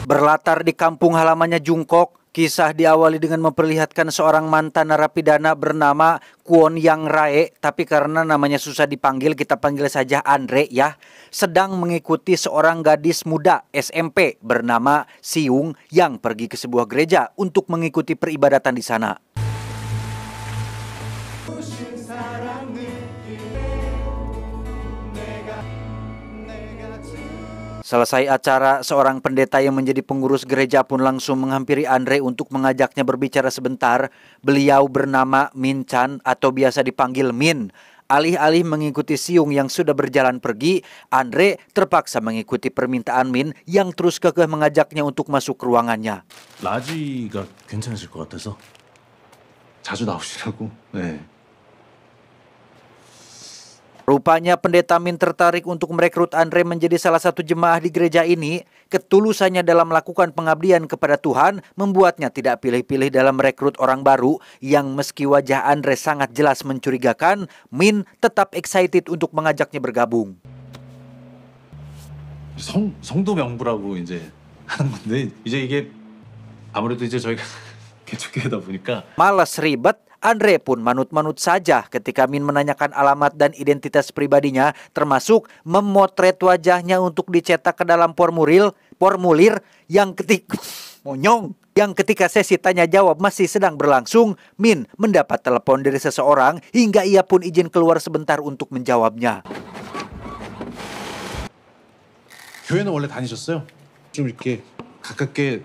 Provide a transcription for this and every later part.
Berlatar di kampung halamannya Jungkok, kisah diawali dengan memperlihatkan seorang mantan narapidana bernama Kwon Yang Rae, tapi karena namanya susah dipanggil, kita panggil saja Andre ya, sedang mengikuti seorang gadis muda SMP bernama Siung yang pergi ke sebuah gereja untuk mengikuti peribadatan di sana. Selesai acara, seorang pendeta yang menjadi pengurus gereja pun langsung menghampiri Andre untuk mengajaknya berbicara sebentar. Beliau bernama Min Chan atau biasa dipanggil Min. Alih-alih mengikuti Siung yang sudah berjalan pergi, Andre terpaksa mengikuti permintaan Min yang terus kekeh mengajaknya untuk masuk ke ruangannya. 라지가 괜찮으실 것 같아서 자주 나오시라고. 네. Rupanya pendeta Min tertarik untuk merekrut Andre menjadi salah satu jemaah di gereja ini. Ketulusannya dalam melakukan pengabdian kepada Tuhan membuatnya tidak pilih-pilih dalam merekrut orang baru yang meski wajah Andre sangat jelas mencurigakan, Min tetap excited untuk mengajaknya bergabung. 성도 명부라고 이제 하는 건데 이제 이게 아무래도 이제 저희가 개척교회다 보니까 Malas ribet, Andre pun manut-manut saja ketika Min menanyakan alamat dan identitas pribadinya, termasuk memotret wajahnya untuk dicetak ke dalam formulir yang ketika sesi tanya jawab masih sedang berlangsung, Min mendapat telepon dari seseorang hingga ia pun izin keluar sebentar untuk menjawabnya. 교회는 원래 다니셨어요? 좀 이렇게 가깝게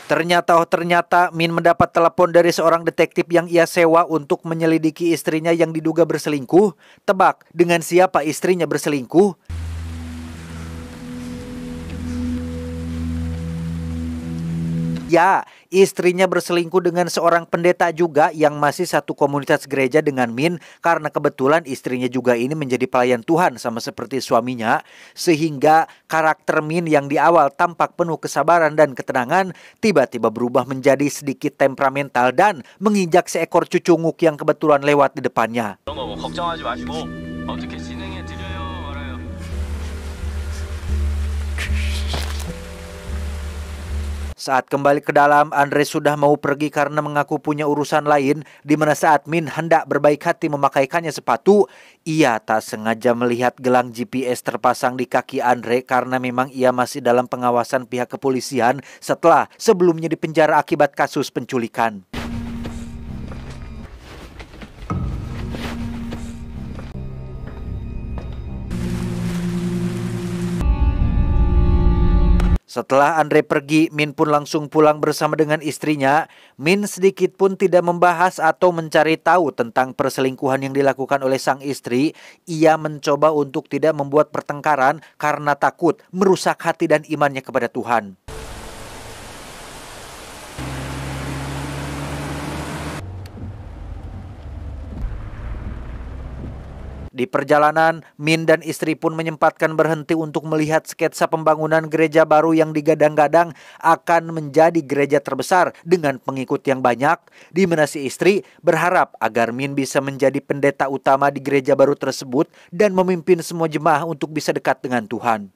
Ternyata Min mendapat telepon dari seorang detektif yang ia sewa untuk menyelidiki istrinya yang diduga berselingkuh. Tebak dengan siapa istrinya berselingkuh? Ya, istrinya berselingkuh dengan seorang pendeta juga yang masih satu komunitas gereja dengan Min, karena kebetulan istrinya juga ini menjadi pelayan Tuhan sama seperti suaminya, sehingga karakter Min yang di awal tampak penuh kesabaran dan ketenangan tiba-tiba berubah menjadi sedikit temperamental dan menginjak seekor cucunguk yang kebetulan lewat di depannya. Saat kembali ke dalam, Andre sudah mau pergi karena mengaku punya urusan lain, di mana saat Min hendak berbaik hati memakaikannya sepatu, ia tak sengaja melihat gelang GPS terpasang di kaki Andre karena memang ia masih dalam pengawasan pihak kepolisian setelah sebelumnya dipenjara akibat kasus penculikan. Setelah Andre pergi, Min pun langsung pulang bersama dengan istrinya. Min sedikit pun tidak membahas atau mencari tahu tentang perselingkuhan yang dilakukan oleh sang istri. Ia mencoba untuk tidak membuat pertengkaran karena takut merusak hati dan imannya kepada Tuhan. Di perjalanan, Min dan istri pun menyempatkan berhenti untuk melihat sketsa pembangunan gereja baru yang digadang-gadang akan menjadi gereja terbesar dengan pengikut yang banyak, di mana si istri berharap agar Min bisa menjadi pendeta utama di gereja baru tersebut dan memimpin semua jemaah untuk bisa dekat dengan Tuhan.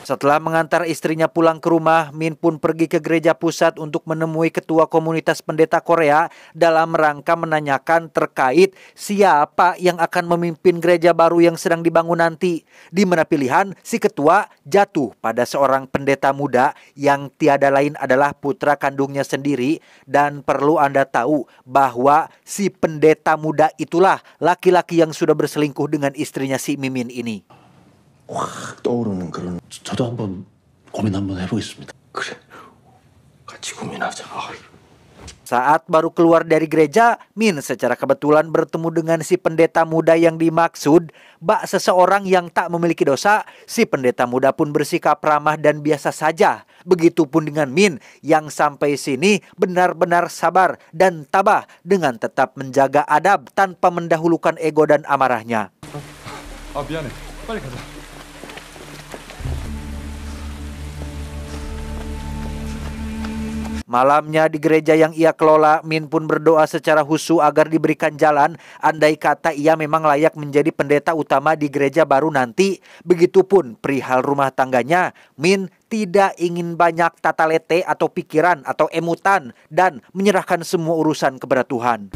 Setelah mengantar istrinya pulang ke rumah, Min pun pergi ke gereja pusat untuk menemui ketua komunitas pendeta Korea dalam rangka menanyakan terkait siapa yang akan memimpin gereja baru yang sedang dibangun nanti. Di mana pilihan si ketua jatuh pada seorang pendeta muda yang tiada lain adalah putra kandungnya sendiri, dan perlu Anda tahu bahwa si pendeta muda itulah laki-laki yang sudah berselingkuh dengan istrinya si Mimin ini. 확 떠오르는 그런 저도 한번 고민 한번 해보겠습니다. 그래, 같이 고민하자. Saat baru keluar dari gereja, Min secara kebetulan bertemu dengan si pendeta muda yang dimaksud. Bak seseorang yang tak memiliki dosa, si pendeta muda pun bersikap ramah dan biasa saja. Begitupun dengan Min yang sampai sini benar-benar sabar dan tabah dengan tetap menjaga adab tanpa mendahulukan ego dan amarahnya. 미안해. 빨리 가자. Malamnya di gereja yang ia kelola, Min pun berdoa secara khusyuk agar diberikan jalan andai kata ia memang layak menjadi pendeta utama di gereja baru nanti. Begitupun perihal rumah tangganya, Min tidak ingin banyak tata lete atau pikiran atau emutan dan menyerahkan semua urusan kepada Tuhan.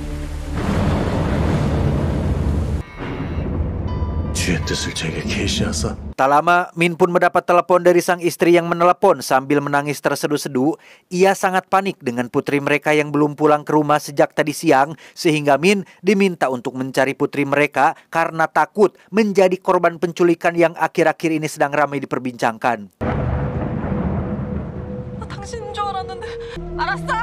Tak lama, Min pun mendapat telepon dari sang istri yang menelepon sambil menangis terseduh-seduh. Ia sangat panik dengan putri mereka yang belum pulang ke rumah sejak tadi siang, sehingga Min diminta untuk mencari putri mereka karena takut menjadi korban penculikan yang akhir-akhir ini sedang ramai diperbincangkan. 당신인 줄 알았는데 알았어?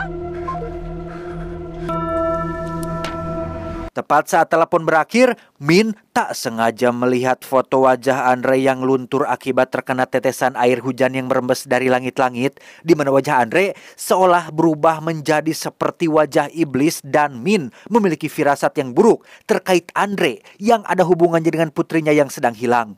Tepat saat telepon berakhir, Min tak sengaja melihat foto wajah Andre yang luntur akibat terkena tetesan air hujan yang merembes dari langit-langit, di mana wajah Andre seolah berubah menjadi seperti wajah iblis, dan Min memiliki firasat yang buruk terkait Andre yang ada hubungannya dengan putrinya yang sedang hilang.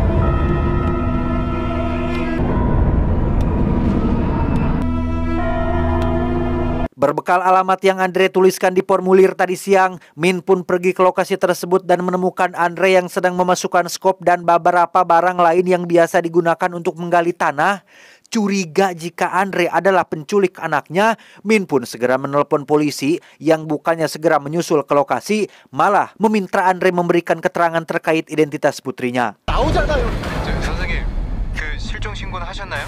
Berbekal alamat yang Andre tuliskan di formulir tadi siang, Min pun pergi ke lokasi tersebut dan menemukan Andre yang sedang memasukkan skop dan beberapa barang lain yang biasa digunakan untuk menggali tanah. Curiga jika Andre adalah penculik anaknya, Min pun segera menelpon polisi yang bukannya segera menyusul ke lokasi, malah meminta Andre memberikan keterangan terkait identitas putrinya. 선생님, 그 실종 신고는 하셨나요?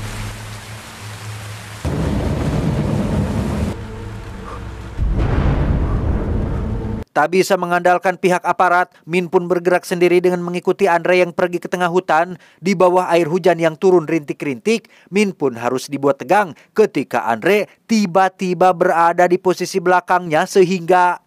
Tak bisa mengandalkan pihak aparat, Min pun bergerak sendiri dengan mengikuti Andre yang pergi ke tengah hutan. Di bawah air hujan yang turun rintik-rintik, Min pun harus dibuat tegang ketika Andre tiba-tiba berada di posisi belakangnya sehingga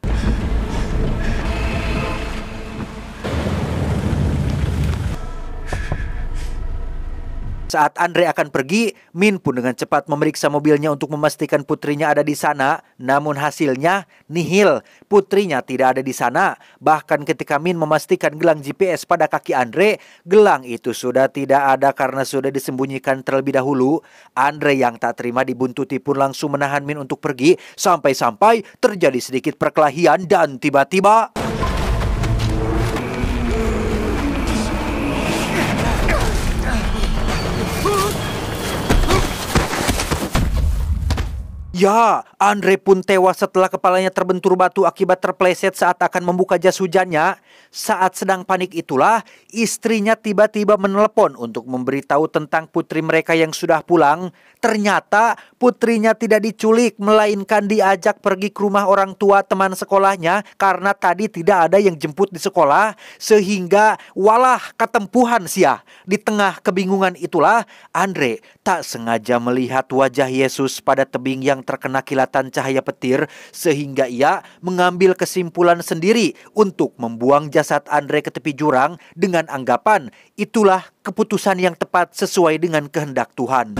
saat Andre akan pergi, Min pun dengan cepat memeriksa mobilnya untuk memastikan putrinya ada di sana. Namun hasilnya nihil, putrinya tidak ada di sana. Bahkan ketika Min memastikan gelang GPS pada kaki Andre, gelang itu sudah tidak ada karena sudah disembunyikan terlebih dahulu. Andre yang tak terima dibuntuti pun langsung menahan Min untuk pergi, sampai-sampai terjadi sedikit perkelahian dan tiba-tiba ya, Andre pun tewas setelah kepalanya terbentur batu akibat terpleset saat akan membuka jas hujannya. Saat sedang panik itulah, istrinya tiba-tiba menelepon untuk memberitahu tentang putri mereka yang sudah pulang. Ternyata putrinya tidak diculik, melainkan diajak pergi ke rumah orang tua teman sekolahnya karena tadi tidak ada yang jemput di sekolah. Sehingga walah ketempuhan sia. Di tengah kebingungan itulah, Andre tak sengaja melihat wajah Yesus pada tebing yang terkena kilatan cahaya petir, sehingga ia mengambil kesimpulan sendiri untuk membuang jasad Andre ke tepi jurang dengan anggapan itulah keputusan yang tepat sesuai dengan kehendak Tuhan.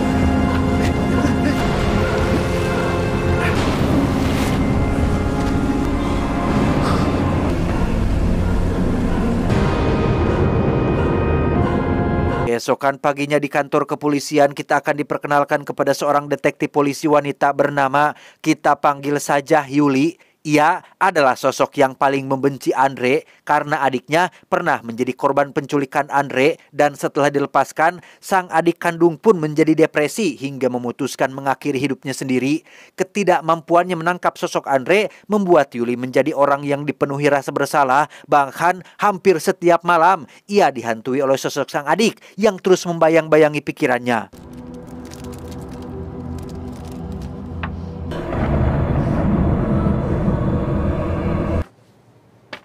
Keesokan paginya di kantor kepolisian, kita akan diperkenalkan kepada seorang detektif polisi wanita bernama, kita panggil saja Yuli. Ia adalah sosok yang paling membenci Andre karena adiknya pernah menjadi korban penculikan Andre, dan setelah dilepaskan, sang adik kandung pun menjadi depresi hingga memutuskan mengakhiri hidupnya sendiri. Ketidakmampuannya menangkap sosok Andre membuat Yuli menjadi orang yang dipenuhi rasa bersalah. Bahkan hampir setiap malam ia dihantui oleh sosok sang adik yang terus membayang-bayangi pikirannya.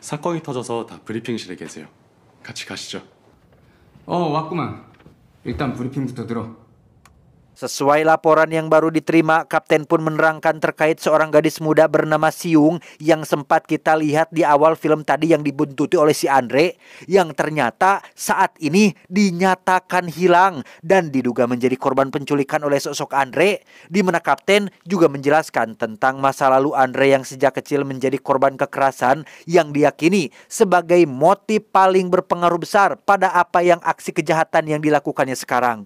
사건이 터져서 다 브리핑실에 계세요. 같이 가시죠. 왔구만. 일단 브리핑부터 들어. Sesuai laporan yang baru diterima, Kapten pun menerangkan terkait seorang gadis muda bernama Siung yang sempat kita lihat di awal film tadi yang dibuntuti oleh si Andre, yang ternyata saat ini dinyatakan hilang dan diduga menjadi korban penculikan oleh sosok Andre, di mana Kapten juga menjelaskan tentang masa lalu Andre yang sejak kecil menjadi korban kekerasan yang diyakini sebagai motif paling berpengaruh besar pada apa yang aksi kejahatan yang dilakukannya sekarang.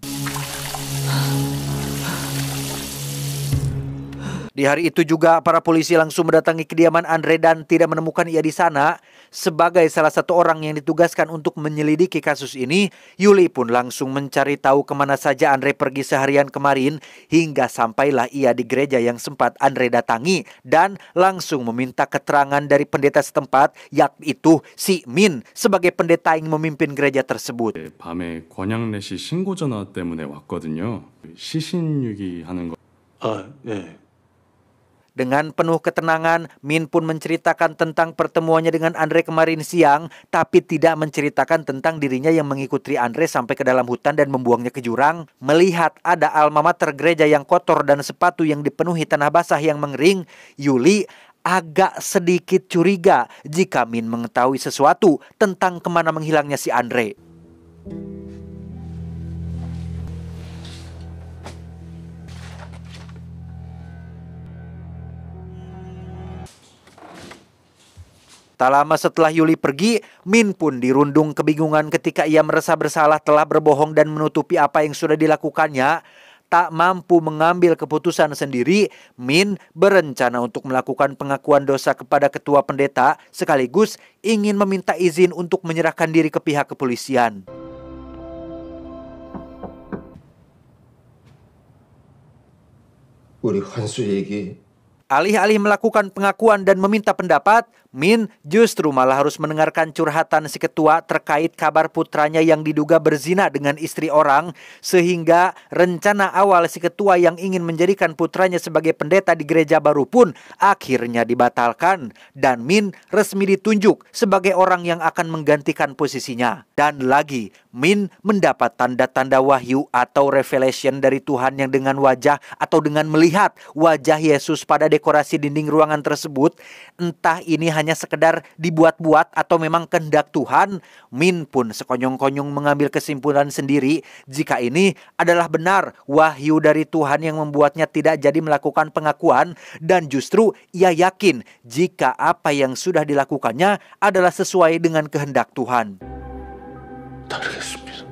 Di hari itu juga para polisi langsung mendatangi kediaman Andre dan tidak menemukan ia di sana. Sebagai salah satu orang yang ditugaskan untuk menyelidiki kasus ini, Yuli pun langsung mencari tahu kemana saja Andre pergi seharian kemarin hingga sampailah ia di gereja yang sempat Andre datangi dan langsung meminta keterangan dari pendeta setempat, yaitu si Min sebagai pendeta yang memimpin gereja tersebut. 밤에 권양래 씨 신고 전화 때문에 왔거든요. 시신유기 하는 거. 예. Dengan penuh ketenangan, Min pun menceritakan tentang pertemuannya dengan Andre kemarin siang, tapi tidak menceritakan tentang dirinya yang mengikuti Andre sampai ke dalam hutan dan membuangnya ke jurang. Melihat ada alma mater gereja yang kotor dan sepatu yang dipenuhi tanah basah yang mengering, Yuli agak sedikit curiga jika Min mengetahui sesuatu tentang kemana menghilangnya si Andre. Tak lama setelah Yuli pergi, Min pun dirundung kebingungan ketika ia merasa bersalah telah berbohong dan menutupi apa yang sudah dilakukannya. Tak mampu mengambil keputusan sendiri, Min berencana untuk melakukan pengakuan dosa kepada ketua pendeta sekaligus ingin meminta izin untuk menyerahkan diri ke pihak kepolisian. 우리 환수 얘기. Alih-alih melakukan pengakuan dan meminta pendapat, Min justru malah harus mendengarkan curhatan si ketua terkait kabar putranya yang diduga berzina dengan istri orang, sehingga rencana awal si ketua yang ingin menjadikan putranya sebagai pendeta di gereja baru pun akhirnya dibatalkan, dan Min resmi ditunjuk sebagai orang yang akan menggantikan posisinya. Dan lagi, Min mendapat tanda-tanda wahyu atau revelation dari Tuhan yang dengan wajah atau dengan melihat wajah Yesus pada dekorasi dinding ruangan tersebut. Entah ini hanya sekedar dibuat-buat atau memang kehendak Tuhan, Min pun sekonyong-konyong mengambil kesimpulan sendiri jika ini adalah benar wahyu dari Tuhan yang membuatnya tidak jadi melakukan pengakuan, dan justru ia yakin jika apa yang sudah dilakukannya adalah sesuai dengan kehendak Tuhan. 다르겠습니다.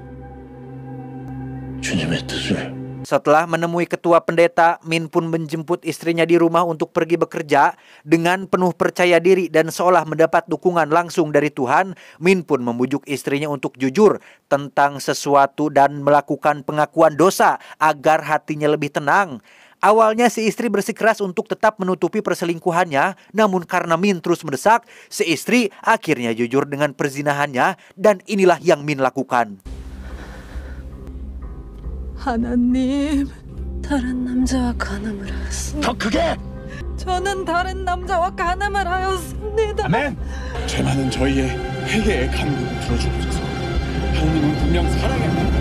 주님의 뜻을. Setelah menemui ketua pendeta, Min pun menjemput istrinya di rumah untuk pergi bekerja. Dengan penuh percaya diri dan seolah mendapat dukungan langsung dari Tuhan, Min pun membujuk istrinya untuk jujur tentang sesuatu dan melakukan pengakuan dosa agar hatinya lebih tenang. Awalnya si istri bersikeras untuk tetap menutupi perselingkuhannya, namun karena Min terus mendesak, si istri akhirnya jujur dengan perzinahannya, dan inilah yang Min lakukan. 하나님, 다른 남자와 간음을 하였습니다. 더 크게. 저는 다른 남자와 간음을 하였습니다. 아멘. 죄 많은 저희의 회개의 간격을 풀어주옵소서. 하나님은 분명 사랑합니다.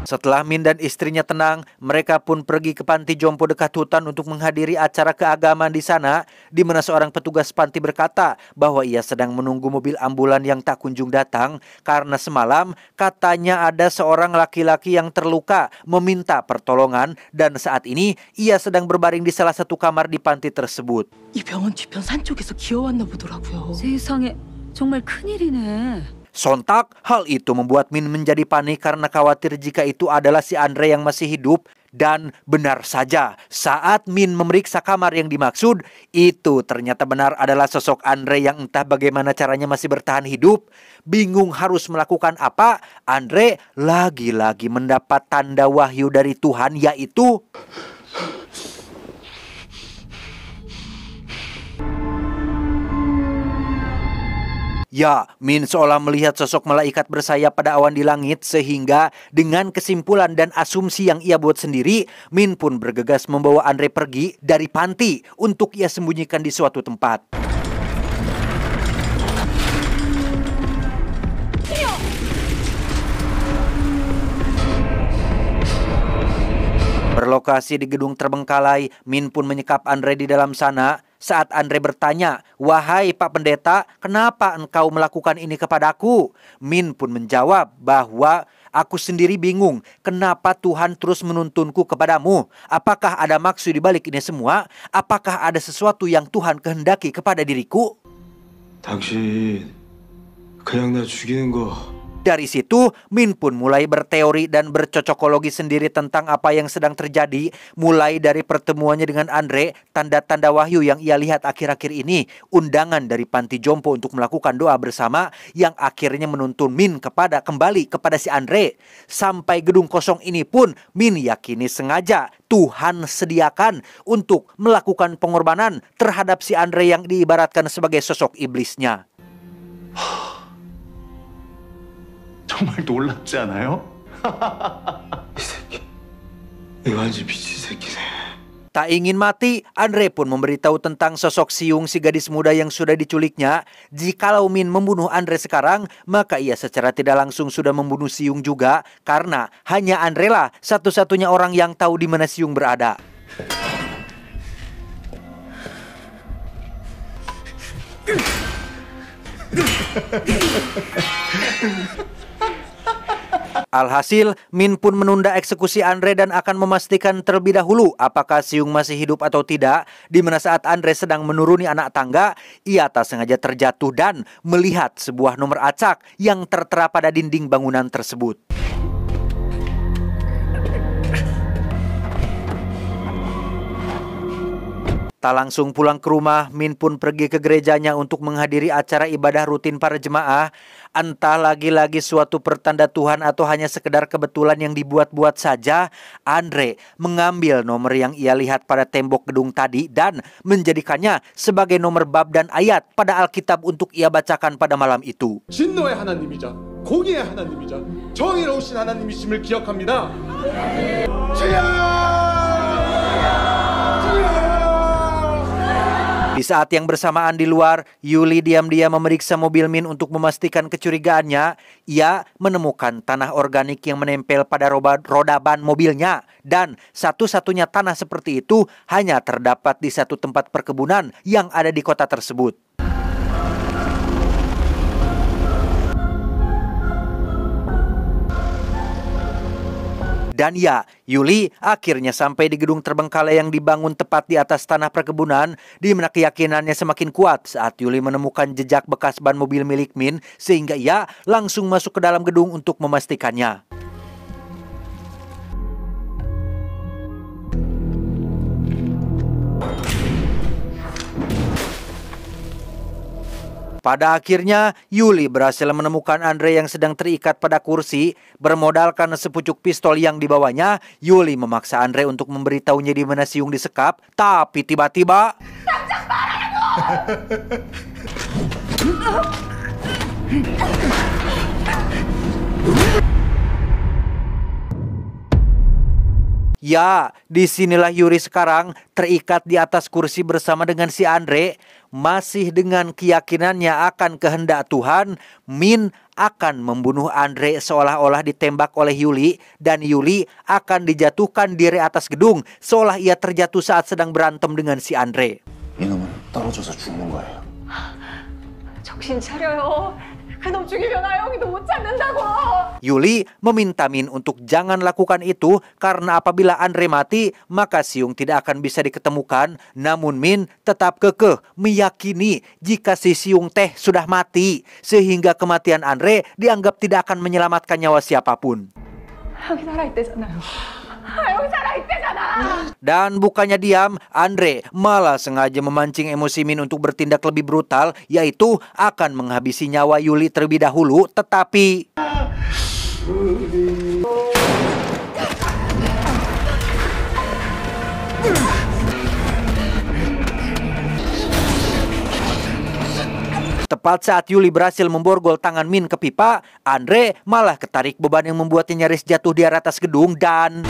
Setelah Min dan istrinya tenang, mereka pun pergi ke panti jompo dekat hutan untuk menghadiri acara keagamaan di sana, di mana seorang petugas panti berkata bahwa ia sedang menunggu mobil ambulan yang tak kunjung datang karena semalam katanya ada seorang laki-laki yang terluka meminta pertolongan, dan saat ini ia sedang berbaring di salah satu kamar di panti tersebut. 이 병원 뒤편 산 쪽에서 기어왔나 보더라고요. 세상에 정말 큰일이네. Sontak, hal itu membuat Min menjadi panik karena khawatir jika itu adalah si Andre yang masih hidup. Dan benar saja, saat Min memeriksa kamar yang dimaksud, itu ternyata benar adalah sosok Andre yang entah bagaimana caranya masih bertahan hidup. Bingung harus melakukan apa, Andre lagi-lagi mendapat tanda wahyu dari Tuhan, yaitu ya, Min seolah melihat sosok malaikat bersayap pada awan di langit, sehingga dengan kesimpulan dan asumsi yang ia buat sendiri, Min pun bergegas membawa Andre pergi dari panti untuk ia sembunyikan di suatu tempat. Berlokasi di gedung terbengkalai, Min pun menyekap Andre di dalam sana. Saat Andre bertanya, "Wahai Pak Pendeta, kenapa engkau melakukan ini kepadaku?" Min pun menjawab bahwa aku sendiri bingung kenapa Tuhan terus menuntunku kepadamu. Apakah ada maksud di balik ini semua? Apakah ada sesuatu yang Tuhan kehendaki kepada diriku? 당신 그냥 나 죽이는 거 Dari situ, Min pun mulai berteori dan bercocokologi sendiri tentang apa yang sedang terjadi, mulai dari pertemuannya dengan Andre, tanda-tanda wahyu yang ia lihat akhir-akhir ini, undangan dari panti jompo untuk melakukan doa bersama yang akhirnya menuntun Min kembali kepada si Andre. Sampai gedung kosong ini pun Min yakini sengaja Tuhan sediakan untuk melakukan pengorbanan terhadap si Andre yang diibaratkan sebagai sosok iblisnya. 정말 놀랍지 않아요? 이 새끼 이거 완전 미친 새끼네. Tak ingin mati, Andre pun memberitahu tentang sosok Siung, si gadis muda yang sudah diculiknya. Jikalau Min membunuh Andre sekarang, maka ia secara tidak langsung sudah membunuh Siung juga, karena hanya Andre lah satu-satunya orang yang tahu di mana Siung berada. Alhasil, Min pun menunda eksekusi Andre dan akan memastikan terlebih dahulu apakah Siung masih hidup atau tidak. Di mana saat Andre sedang menuruni anak tangga, ia tak sengaja terjatuh dan melihat sebuah nomor acak yang tertera pada dinding bangunan tersebut. Tak langsung pulang ke rumah, Min pun pergi ke gerejanya untuk menghadiri acara ibadah rutin para jemaah. Entah lagi-lagi suatu pertanda Tuhan atau hanya sekedar kebetulan yang dibuat-buat saja, Andre mengambil nomor yang ia lihat pada tembok gedung tadi dan menjadikannya sebagai nomor bab dan ayat pada Alkitab untuk ia bacakan pada malam itu. 진노의 하나님이자 공의의 하나님이자 정의로우신 하나님이심을 기억합니다. Di saat yang bersamaan di luar, Yuli diam-diam memeriksa mobil Min untuk memastikan kecurigaannya. Ia menemukan tanah organik yang menempel pada roda ban mobilnya. Dan satu-satunya tanah seperti itu hanya terdapat di satu tempat perkebunan yang ada di kota tersebut. Dan ya, Yuli akhirnya sampai di gedung terbengkalai yang dibangun tepat di atas tanah perkebunan, di mana keyakinannya semakin kuat saat Yuli menemukan jejak bekas ban mobil milik Min, sehingga ia langsung masuk ke dalam gedung untuk memastikannya. Pada akhirnya, Yuli berhasil menemukan Andre yang sedang terikat pada kursi. Bermodalkan sepucuk pistol yang dibawanya, Yuli memaksa Andre untuk memberitahunya di mana Siung disekap. Tapi tiba-tiba... Ya, disinilah Yuri sekarang terikat di atas kursi bersama dengan si Andre. Masih dengan keyakinannya akan kehendak Tuhan, Min akan membunuh Andre seolah-olah ditembak oleh Yuli. Dan Yuli akan dijatuhkan dari atas gedung seolah ia terjatuh saat sedang berantem dengan si Andre. 이놈은 떨어져서 죽는 거예요. 정신 차려요. 그놈 죽이면 아영이도 못 찾는다고. Yuli meminta Min untuk jangan lakukan itu karena apabila Andre mati, maka Siung tidak akan bisa diketemukan. Namun Min tetap kekeh meyakini jika si Siung teh sudah mati, sehingga kematian Andre dianggap tidak akan menyelamatkan nyawa siapapun. 아영이 살아있대잖아요. 아영이 살아있대잖아. Dan bukannya diam, Andre malah sengaja memancing emosi Min untuk bertindak lebih brutal, yaitu akan menghabisi nyawa Yuli terlebih dahulu. Tetapi tepat saat Yuli berhasil memborgol tangan Min ke pipa, Andre malah ketarik beban yang membuatnya nyaris jatuh di atas gedung dan...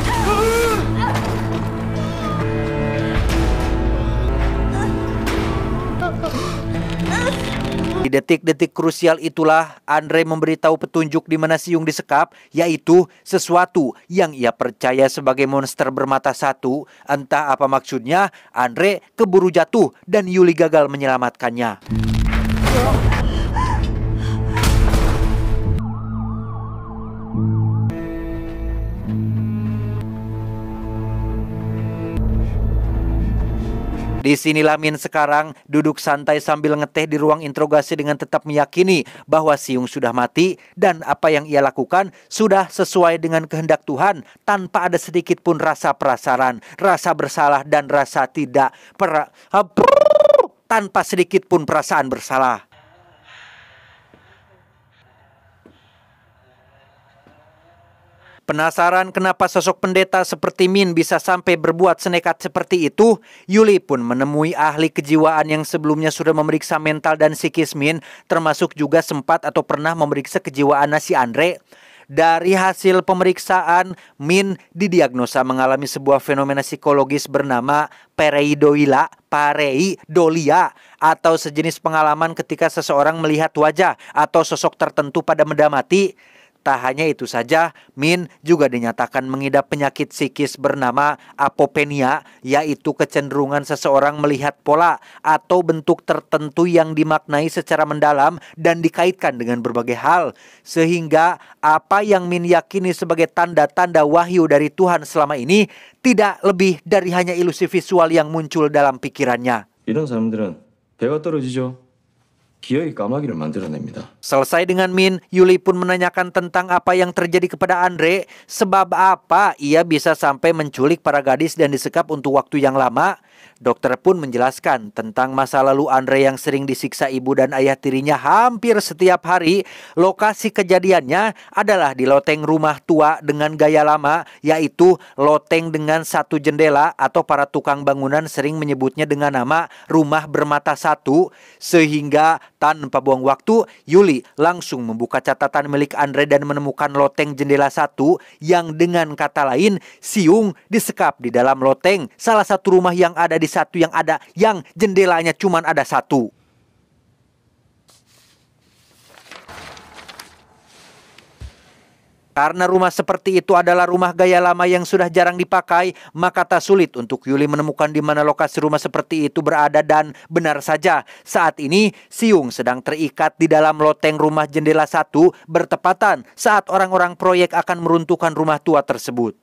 Di detik-detik krusial itulah Andre memberitahu petunjuk di mana Siung disekap, yaitu sesuatu yang ia percaya sebagai monster bermata satu. Entah apa maksudnya, Andre keburu jatuh dan Yuli gagal menyelamatkannya. Disinilah Min sekarang duduk santai sambil ngeteh di ruang interogasi dengan tetap meyakini bahwa Siung sudah mati dan apa yang ia lakukan sudah sesuai dengan kehendak Tuhan tanpa ada sedikit pun rasa penasaran, rasa bersalah dan rasa tanpa sedikit pun perasaan bersalah. Penasaran kenapa sosok pendeta seperti Min bisa sampai berbuat senekat seperti itu, Yuli pun menemui ahli kejiwaan yang sebelumnya sudah memeriksa mental dan psikis Min, termasuk juga sempat atau pernah memeriksa kejiwaan si Andre. Dari hasil pemeriksaan, Min didiagnosa mengalami sebuah fenomena psikologis bernama pareidolia atau sejenis pengalaman ketika seseorang melihat wajah atau sosok tertentu pada benda mati. Tak hanya itu saja, Min juga dinyatakan mengidap penyakit psikis bernama apopenia, yaitu kecenderungan seseorang melihat pola atau bentuk tertentu yang dimaknai secara mendalam dan dikaitkan dengan berbagai hal. Sehingga apa yang Min yakini sebagai tanda-tanda wahyu dari Tuhan selama ini tidak lebih dari hanya ilusi visual yang muncul dalam pikirannya. 이런 사람들은 배가 떨어지죠. 기어이 까마귀를 만들어냅니다. Selesai dengan Min, Yuli pun menanyakan tentang apa yang terjadi kepada Andre, sebab apa ia bisa sampai menculik para gadis dan disekap untuk waktu yang lama. Dokter pun menjelaskan tentang masa lalu Andre yang sering disiksa ibu dan ayah tirinya hampir setiap hari. Lokasi kejadiannya adalah di loteng rumah tua dengan gaya lama, yaitu loteng dengan satu jendela atau para tukang bangunan sering menyebutnya dengan nama rumah bermata satu. Sehingga tanpa buang waktu, Yuli langsung membuka catatan milik Andre dan menemukan loteng jendela satu yang dengan kata lain Siung disekap di dalam loteng salah satu rumah yang ada di satu yang jendelanya cuman ada satu. Karena rumah seperti itu adalah rumah gaya lama yang sudah jarang dipakai, maka tak sulit untuk Yuli menemukan di mana lokasi rumah seperti itu berada. Dan benar saja, saat ini Siung sedang terikat di dalam loteng rumah jendela satu, bertepatan saat orang-orang proyek akan meruntuhkan rumah tua tersebut.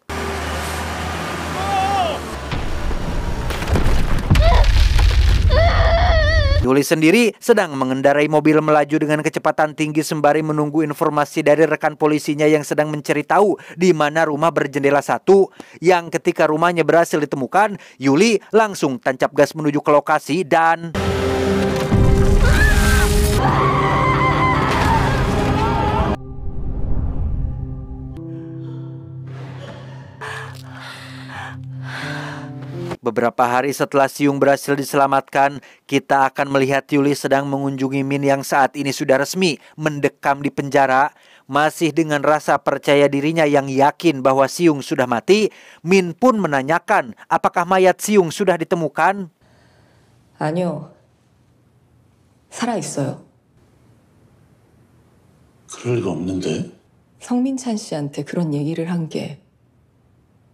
Yuli sendiri sedang mengendarai mobil melaju dengan kecepatan tinggi sembari menunggu informasi dari rekan polisinya yang sedang mencari tahu di mana rumah berjendela satu. Yang ketika rumahnya berhasil ditemukan, Yuli langsung tancap gas menuju ke lokasi dan... Beberapa hari setelah Siung berhasil diselamatkan, kita akan melihat Yuli sedang mengunjungi Min yang saat ini sudah resmi mendekam di penjara. Masih dengan rasa percaya dirinya yang yakin bahwa Siung sudah mati, Min pun menanyakan apakah mayat Siung sudah ditemukan. 아니요. 살아있어요. 그럴 리가 없는데. 성민찬 씨한테 그런 얘기를 한 게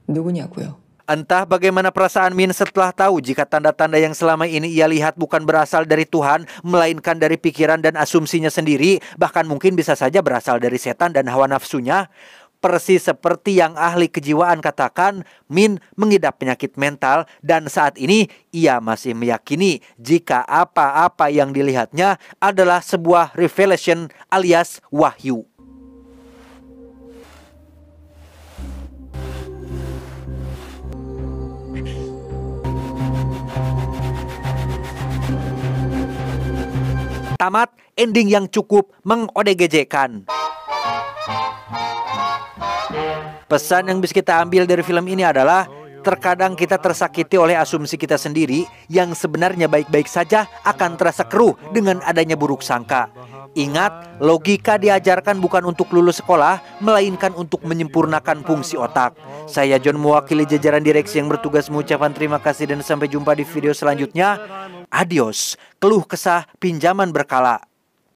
누구냐고요. Entah bagaimana perasaan Min setelah tahu jika tanda-tanda yang selama ini ia lihat bukan berasal dari Tuhan, melainkan dari pikiran dan asumsinya sendiri, bahkan mungkin bisa saja berasal dari setan dan hawa nafsunya. Persis seperti yang ahli kejiwaan katakan, Min mengidap penyakit mental dan saat ini ia masih meyakini jika apa-apa yang dilihatnya adalah sebuah revelation alias wahyu. Tamat, ending yang cukup mengodegejekan. Pesan yang bisa kita ambil dari film ini adalah terkadang kita tersakiti oleh asumsi kita sendiri yang sebenarnya baik-baik saja akan terasa keruh dengan adanya buruk sangka. Ingat, logika diajarkan bukan untuk lulus sekolah, melainkan untuk menyempurnakan fungsi otak. Saya John mewakili jajaran direksi yang bertugas mengucapkan terima kasih dan sampai jumpa di video selanjutnya. Adios, keluh kesah pinjaman berkala.